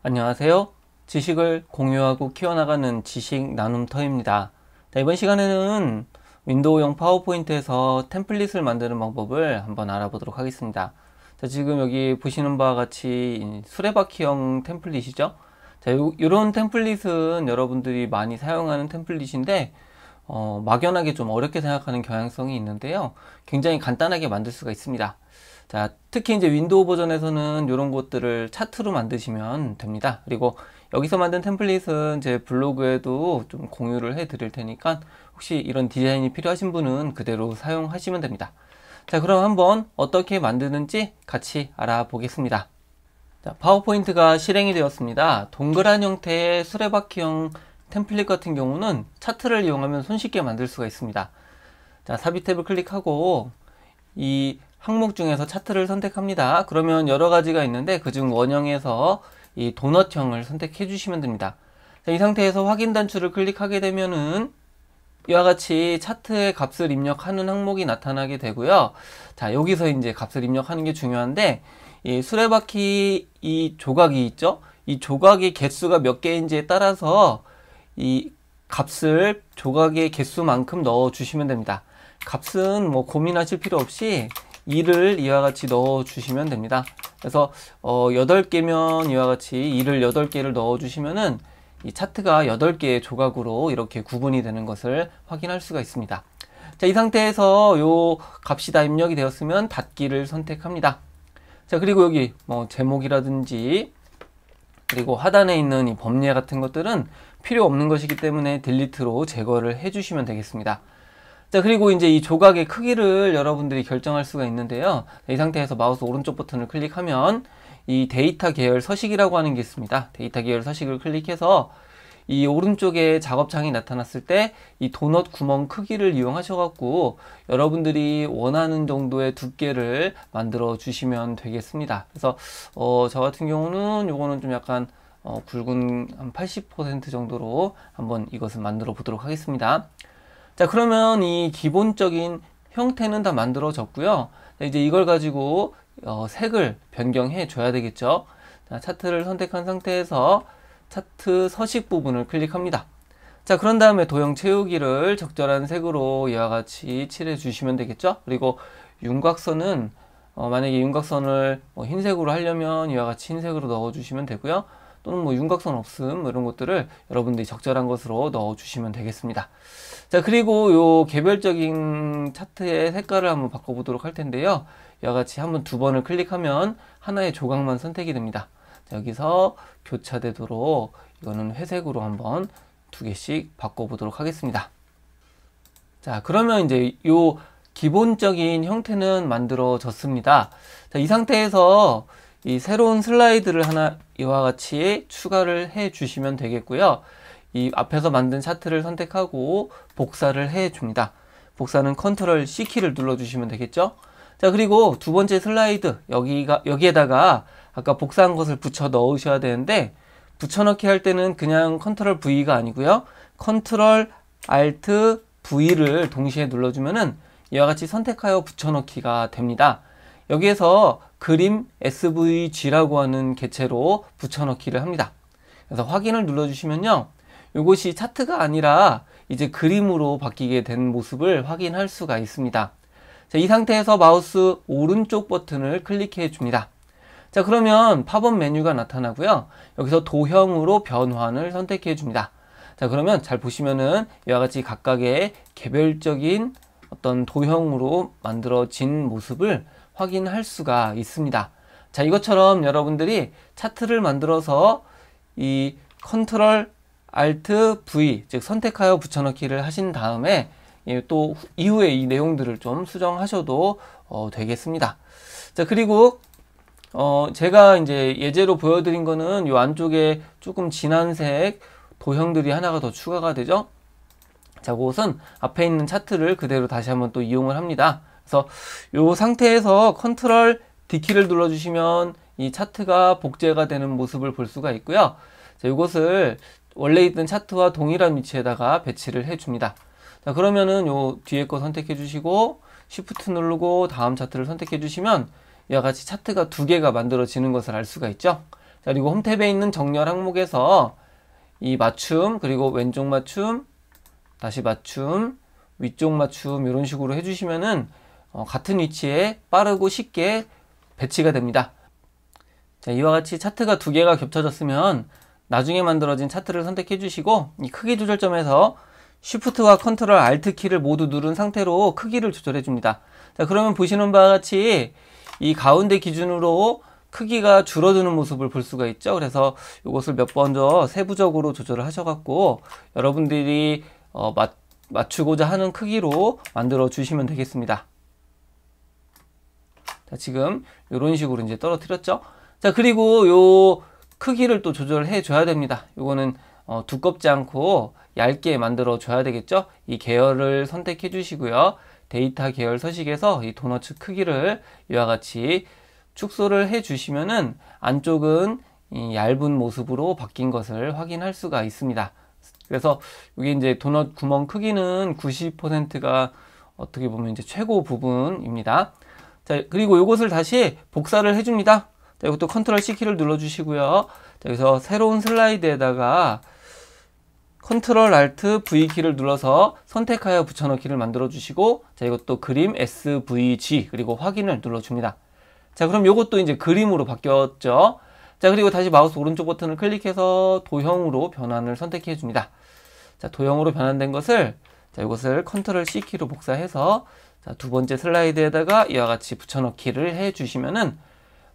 안녕하세요. 지식을 공유하고 키워나가는 지식 나눔터입니다. 자, 이번 시간에는 윈도우용 파워포인트에서 템플릿을 만드는 방법을 한번 알아보도록 하겠습니다. 자, 지금 여기 보시는 바와 같이 수레바퀴형 템플릿이죠. 자, 이런 템플릿은 여러분들이 많이 사용하는 템플릿인데 막연하게 좀 어렵게 생각하는 경향성이 있는데요. 굉장히 간단하게 만들 수가 있습니다. 자, 특히 이제 윈도우 버전에서는 이런 것들을 차트로 만드시면 됩니다. 그리고 여기서 만든 템플릿은 제 블로그에도 좀 공유를 해 드릴 테니까 혹시 이런 디자인이 필요하신 분은 그대로 사용하시면 됩니다. 자, 그럼 한번 어떻게 만드는지 같이 알아보겠습니다. 자, 파워포인트가 실행이 되었습니다. 동그란 형태의 수레바퀴형 템플릿 같은 경우는 차트를 이용하면 손쉽게 만들 수가 있습니다. 자, 삽입 탭을 클릭하고 이 항목 중에서 차트를 선택합니다. 그러면 여러 가지가 있는데 그중 원형에서 이 도넛형을 선택해 주시면 됩니다. 자, 이 상태에서 확인 단추를 클릭하게 되면은 이와 같이 차트의 값을 입력하는 항목이 나타나게 되고요. 자, 여기서 이제 값을 입력하는 게 중요한데 이 수레바퀴 이 조각이 있죠? 이 조각의 개수가 몇 개인지에 따라서 이 값을 조각의 개수만큼 넣어 주시면 됩니다. 값은 뭐 고민하실 필요 없이 2를 이와 같이 넣어 주시면 됩니다. 그래서 8개면 이와 같이 2를 8개를 넣어 주시면은 이 차트가 8개의 조각으로 이렇게 구분이 되는 것을 확인할 수가 있습니다. 자, 이 상태에서 요 값이 다 입력이 되었으면 닫기를 선택합니다. 자, 그리고 여기 뭐 제목이라든지 그리고 하단에 있는 이 범례 같은 것들은 필요 없는 것이기 때문에 딜리트로 제거를 해 주시면 되겠습니다. 자, 그리고 이제 이 조각의 크기를 여러분들이 결정할 수가 있는데요. 이 상태에서 마우스 오른쪽 버튼을 클릭하면 이 데이터 계열 서식이라고 하는 게 있습니다. 데이터 계열 서식을 클릭해서 이 오른쪽에 작업창이 나타났을 때 이 도넛 구멍 크기를 이용하셔갖고 여러분들이 원하는 정도의 두께를 만들어 주시면 되겠습니다. 그래서 저 같은 경우는 요거는 좀 약간 굵은 한 80% 정도로 한번 이것을 만들어 보도록 하겠습니다. 자, 그러면 이 기본적인 형태는 다 만들어졌고요. 자, 이제 이걸 가지고 색을 변경해 줘야 되겠죠. 자, 차트를 선택한 상태에서 차트 서식 부분을 클릭합니다. 자, 그런 다음에 도형 채우기를 적절한 색으로 이와 같이 칠해 주시면 되겠죠. 그리고 윤곽선은 만약에 윤곽선을 흰색으로 하려면 이와 같이 흰색으로 넣어 주시면 되고요. 또는 뭐 윤곽선 없음 이런 것들을 여러분들이 적절한 것으로 넣어 주시면 되겠습니다. 자, 그리고 요 개별적인 차트의 색깔을 한번 바꿔보도록 할 텐데요. 이와 같이 한번 2번을 클릭하면 하나의 조각만 선택이 됩니다. 자, 여기서 교차되도록 이거는 회색으로 한번 2개씩 바꿔보도록 하겠습니다. 자, 그러면 이제 요 기본적인 형태는 만들어졌습니다. 자, 이 상태에서 이 새로운 슬라이드를 하나 이와 같이 추가를 해 주시면 되겠고요. 이 앞에서 만든 차트를 선택하고 복사를 해 줍니다. 복사는 컨트롤 C 키를 눌러 주시면 되겠죠. 자, 그리고 두 번째 슬라이드 여기에다가 아까 복사한 것을 붙여 넣으셔야 되는데 붙여넣기 할 때는 그냥 컨트롤 V가 아니고요. 컨트롤 Alt V를 동시에 눌러주면은 이와 같이 선택하여 붙여넣기가 됩니다. 여기에서 그림 SVG라고 하는 개체로 붙여넣기를 합니다. 그래서 확인을 눌러주시면요. 이것이 차트가 아니라 이제 그림으로 바뀌게 된 모습을 확인할 수가 있습니다. 자, 이 상태에서 마우스 오른쪽 버튼을 클릭해 줍니다. 자, 그러면 팝업 메뉴가 나타나고요. 여기서 도형으로 변환을 선택해 줍니다. 자, 그러면 잘 보시면은 이와 같이 각각의 개별적인 어떤 도형으로 만들어진 모습을 확인할 수가 있습니다. 자, 이것처럼 여러분들이 차트를 만들어서 이 컨트롤 Alt V, 즉 선택하여 붙여넣기를 하신 다음에 또 이후에 이 내용들을 좀 수정하셔도 되겠습니다. 자, 그리고 제가 이제 예제로 보여드린 거는 이 안쪽에 조금 진한 색 도형들이 하나가 더 추가가 되죠. 자, 그것은 앞에 있는 차트를 그대로 다시 한번 또 이용을 합니다. 그래서 이 상태에서 컨트롤 D키를 눌러주시면 이 차트가 복제가 되는 모습을 볼 수가 있고요. 자, 이것을 원래 있던 차트와 동일한 위치에다가 배치를 해줍니다. 자, 그러면은 요 뒤에 거 선택해 주시고 Shift 누르고 다음 차트를 선택해 주시면 이와 같이 차트가 2개가 만들어지는 것을 알 수가 있죠. 자, 그리고 홈탭에 있는 정렬 항목에서 이 맞춤, 그리고 왼쪽 맞춤, 다시 맞춤, 위쪽 맞춤 이런 식으로 해주시면은 같은 위치에 빠르고 쉽게 배치가 됩니다. 자, 이와 같이 차트가 두 개가 겹쳐졌으면 나중에 만들어진 차트를 선택해 주시고 이 크기 조절점에서 Shift와 Ctrl Alt 키를 모두 누른 상태로 크기를 조절해 줍니다. 자, 그러면 보시는 바와 같이 이 가운데 기준으로 크기가 줄어드는 모습을 볼 수가 있죠. 그래서 이것을 몇 번 더 세부적으로 조절을 하셔갖고 여러분들이 맞추고자 하는 크기로 만들어 주시면 되겠습니다. 자, 지금 이런 식으로 이제 떨어뜨렸죠. 자, 그리고 요 크기를 또 조절해 줘야 됩니다. 요거는 두껍지 않고 얇게 만들어 줘야 되겠죠. 이 계열을 선택해 주시고요. 데이터 계열 서식에서 이 도너츠 크기를 이와 같이 축소를 해 주시면은 안쪽은 이 얇은 모습으로 바뀐 것을 확인할 수가 있습니다. 그래서 여기 이제 도넛 구멍 크기는 90%가 어떻게 보면 이제 최고 부분입니다. 자, 그리고 이것을 다시 복사를 해 줍니다. 자, 이것도 컨트롤 C 키를 눌러 주시고요. 자, 여기서 새로운 슬라이드에다가 컨트롤 Alt V 키를 눌러서 선택하여 붙여넣기를 만들어 주시고, 자, 이것도 그림 SVG 그리고 확인을 눌러 줍니다. 자, 그럼 이것도 이제 그림으로 바뀌었죠. 자, 그리고 다시 마우스 오른쪽 버튼을 클릭해서 도형으로 변환을 선택해 줍니다. 자, 도형으로 변환된 것을, 자, 이것을 컨트롤 C 키로 복사해서, 자, 두 번째 슬라이드에다가 이와 같이 붙여넣기를 해 주시면은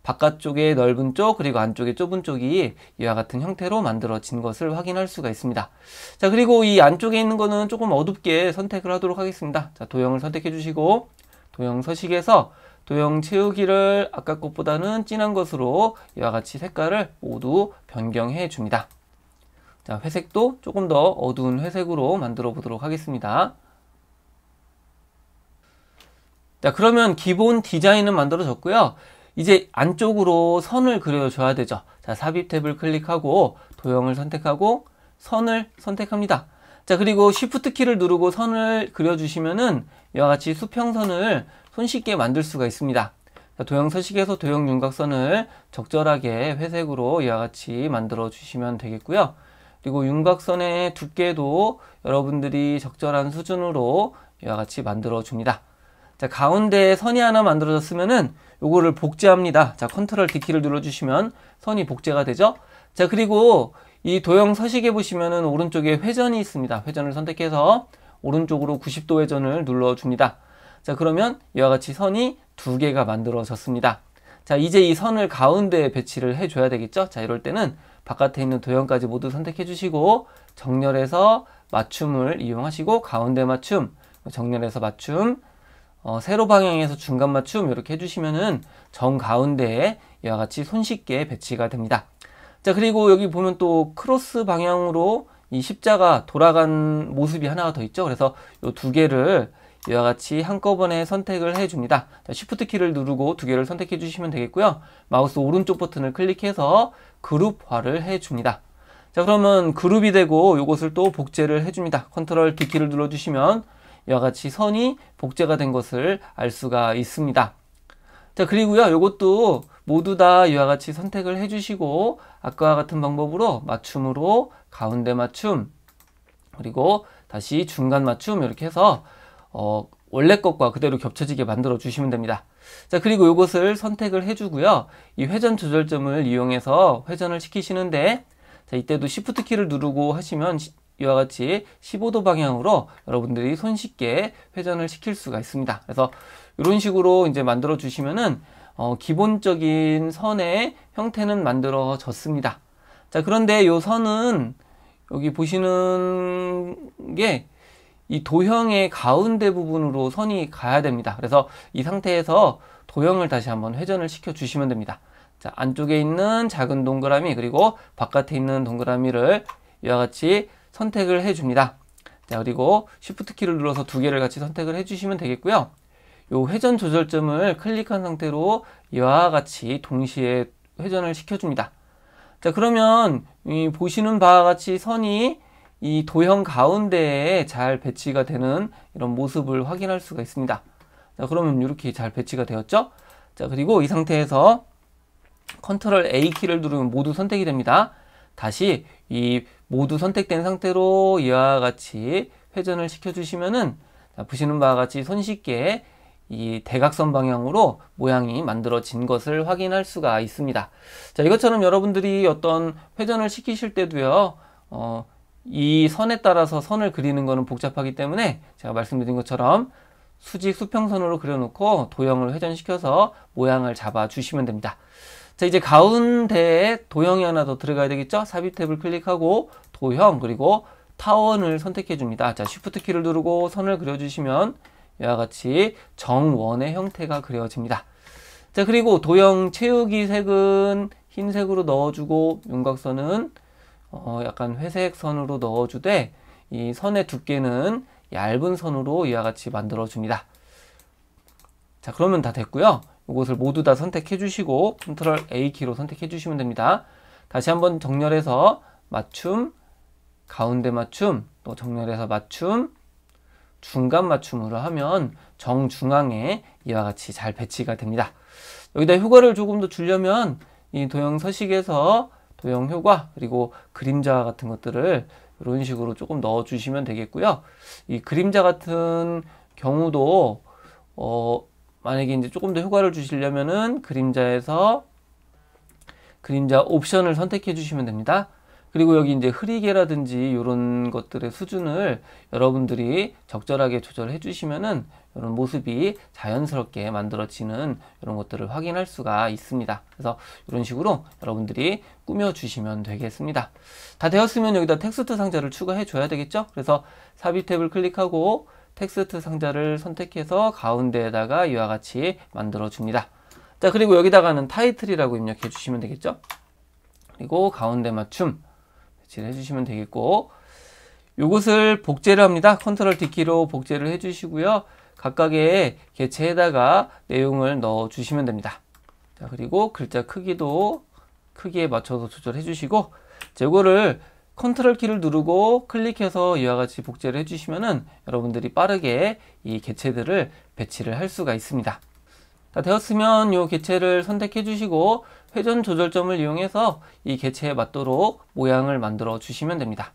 바깥쪽에 넓은 쪽 그리고 안쪽에 좁은 쪽이 이와 같은 형태로 만들어진 것을 확인할 수가 있습니다. 자, 그리고 이 안쪽에 있는 거는 조금 어둡게 선택을 하도록 하겠습니다. 자, 도형을 선택해 주시고 도형 서식에서 도형 채우기를 아까 것보다는 진한 것으로 이와 같이 색깔을 모두 변경해 줍니다. 자, 회색도 조금 더 어두운 회색으로 만들어 보도록 하겠습니다. 자, 그러면 기본 디자인은 만들어졌고요. 이제 안쪽으로 선을 그려줘야 되죠. 자, 삽입 탭을 클릭하고 도형을 선택하고 선을 선택합니다. 자, 그리고 Shift 키를 누르고 선을 그려주시면은 이와 같이 수평선을 손쉽게 만들 수가 있습니다. 자, 도형 서식에서 도형 윤곽선을 적절하게 회색으로 이와 같이 만들어 주시면 되겠고요. 그리고 윤곽선의 두께도 여러분들이 적절한 수준으로 이와 같이 만들어 줍니다. 자, 가운데에 선이 하나 만들어졌으면은 요거를 복제합니다. 자, 컨트롤 D 키를 눌러주시면 선이 복제가 되죠. 자, 그리고 이 도형 서식에 보시면은 오른쪽에 회전이 있습니다. 회전을 선택해서 오른쪽으로 90도 회전을 눌러줍니다. 자, 그러면 이와 같이 선이 두 개가 만들어졌습니다. 자, 이제 이 선을 가운데에 배치를 해줘야 되겠죠. 자, 이럴 때는 바깥에 있는 도형까지 모두 선택해 주시고 정렬해서 맞춤을 이용하시고 가운데 맞춤, 정렬해서 맞춤, 세로 방향에서 중간 맞춤 이렇게 해주시면은 정 가운데에 이와 같이 손쉽게 배치가 됩니다. 자, 그리고 여기 보면 또 크로스 방향으로 이 십자가 돌아간 모습이 하나가 더 있죠. 그래서 이 두 개를 이와 같이 한꺼번에 선택을 해 줍니다. 자, Shift 키를 누르고 두 개를 선택해 주시면 되겠고요. 마우스 오른쪽 버튼을 클릭해서 그룹화를 해 줍니다. 자, 그러면 그룹이 되고 이것을 또 복제를 해 줍니다. 컨트롤 D 키를 눌러 주시면 이와 같이 선이 복제가 된 것을 알 수가 있습니다. 자, 그리고요, 이것도 모두 다 이와 같이 선택을 해주시고 아까와 같은 방법으로 맞춤으로 가운데 맞춤 그리고 다시 중간 맞춤 이렇게 해서 원래 것과 그대로 겹쳐지게 만들어 주시면 됩니다. 자, 그리고 이것을 선택을 해주고요, 이 회전 조절점을 이용해서 회전을 시키시는데, 자, 이때도 Shift 키를 누르고 하시면 이와 같이 15도 방향으로 여러분들이 손쉽게 회전을 시킬 수가 있습니다. 그래서 이런 식으로 이제 만들어 주시면은 기본적인 선의 형태는 만들어졌습니다. 자, 그런데 이 선은 여기 보시는 게 이 도형의 가운데 부분으로 선이 가야 됩니다. 그래서 이 상태에서 도형을 다시 한번 회전을 시켜 주시면 됩니다. 자, 안쪽에 있는 작은 동그라미 그리고 바깥에 있는 동그라미를 이와 같이 선택을 해 줍니다. 자, 그리고 Shift 키를 눌러서 두 개를 같이 선택을 해 주시면 되겠고요. 요 회전 조절점을 클릭한 상태로 이와 같이 동시에 회전을 시켜 줍니다. 자, 그러면 이 보시는 바와 같이 선이 이 도형 가운데에 잘 배치가 되는 이런 모습을 확인할 수가 있습니다. 자, 그러면 이렇게 잘 배치가 되었죠? 자, 그리고 이 상태에서 컨트롤 A 키를 누르면 모두 선택이 됩니다. 다시 이 모두 선택된 상태로 이와 같이 회전을 시켜주시면은 보시는 바와 같이 손쉽게 이 대각선 방향으로 모양이 만들어진 것을 확인할 수가 있습니다. 자, 이것처럼 여러분들이 어떤 회전을 시키실 때도요, 이 선에 따라서 선을 그리는 것은 복잡하기 때문에 제가 말씀드린 것처럼 수직 수평선으로 그려놓고 도형을 회전시켜서 모양을 잡아 주시면 됩니다. 자, 이제 가운데에 도형이 하나 더 들어가야 되겠죠? 삽입 탭을 클릭하고 도형 그리고 타원을 선택해 줍니다. 자, 쉬프트 키를 누르고 선을 그려주시면 이와 같이 정원의 형태가 그려집니다. 자, 그리고 도형 채우기 색은 흰색으로 넣어주고 윤곽선은 약간 회색 선으로 넣어주되 이 선의 두께는 얇은 선으로 이와 같이 만들어 줍니다. 자, 그러면 다 됐고요. 이것을 모두 다 선택해 주시고 컨트롤 A 키로 선택해 주시면 됩니다. 다시 한번 정렬해서 맞춤, 가운데 맞춤, 또 정렬해서 맞춤, 중간 맞춤으로 하면 정중앙에 이와 같이 잘 배치가 됩니다. 여기다 효과를 조금 더 주려면 이 도형 서식에서 도형 효과 그리고 그림자 같은 것들을 이런 식으로 조금 넣어 주시면 되겠고요. 이 그림자 같은 경우도 만약에 이제 조금 더 효과를 주시려면은 그림자에서 그림자 옵션을 선택해 주시면 됩니다. 그리고 여기 이제 흐리게라든지 이런 것들의 수준을 여러분들이 적절하게 조절해 주시면은 이런 모습이 자연스럽게 만들어지는 이런 것들을 확인할 수가 있습니다. 그래서 이런 식으로 여러분들이 꾸며 주시면 되겠습니다. 다 되었으면 여기다 텍스트 상자를 추가해 줘야 되겠죠? 그래서 삽입 탭을 클릭하고 텍스트 상자를 선택해서 가운데에다가 이와 같이 만들어 줍니다. 자, 그리고 여기다가는 타이틀이라고 입력해 주시면 되겠죠? 그리고 가운데 맞춤 배치를 해주시면 되겠고, 요것을 복제를 합니다. 컨트롤 D키로 복제를 해주시고요. 각각의 개체에다가 내용을 넣어 주시면 됩니다. 자, 그리고 글자 크기도 크기에 맞춰서 조절해 주시고, 자, 이거를 컨트롤 키를 누르고 클릭해서 이와 같이 복제를 해주시면은 여러분들이 빠르게 이 개체들을 배치를 할 수가 있습니다. 자, 되었으면 이 개체를 선택해 주시고 회전 조절점을 이용해서 이 개체에 맞도록 모양을 만들어 주시면 됩니다.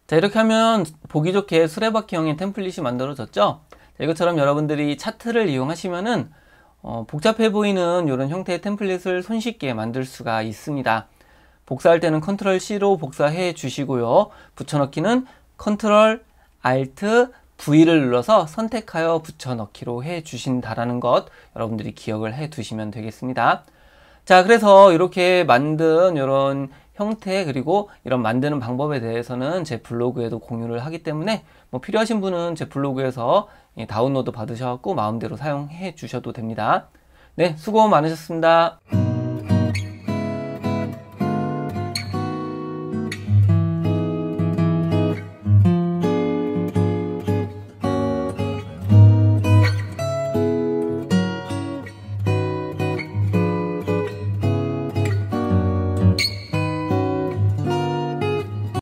자, 이렇게 하면 보기 좋게 수레바퀴형의 템플릿이 만들어졌죠? 자, 이것처럼 여러분들이 차트를 이용하시면은 복잡해 보이는 이런 형태의 템플릿을 손쉽게 만들 수가 있습니다. 복사할 때는 컨트롤 C로 복사해 주시고요. 붙여넣기는 컨트롤 Alt V를 눌러서 선택하여 붙여넣기로 해 주신다라는 것 여러분들이 기억을 해 두시면 되겠습니다. 자, 그래서 이렇게 만든 이런 형태 그리고 이런 만드는 방법에 대해서는 제 블로그에도 공유를 하기 때문에 필요하신 분은 제 블로그에서 다운로드 받으셔서 마음대로 사용해 주셔도 됩니다. 네, 수고 많으셨습니다.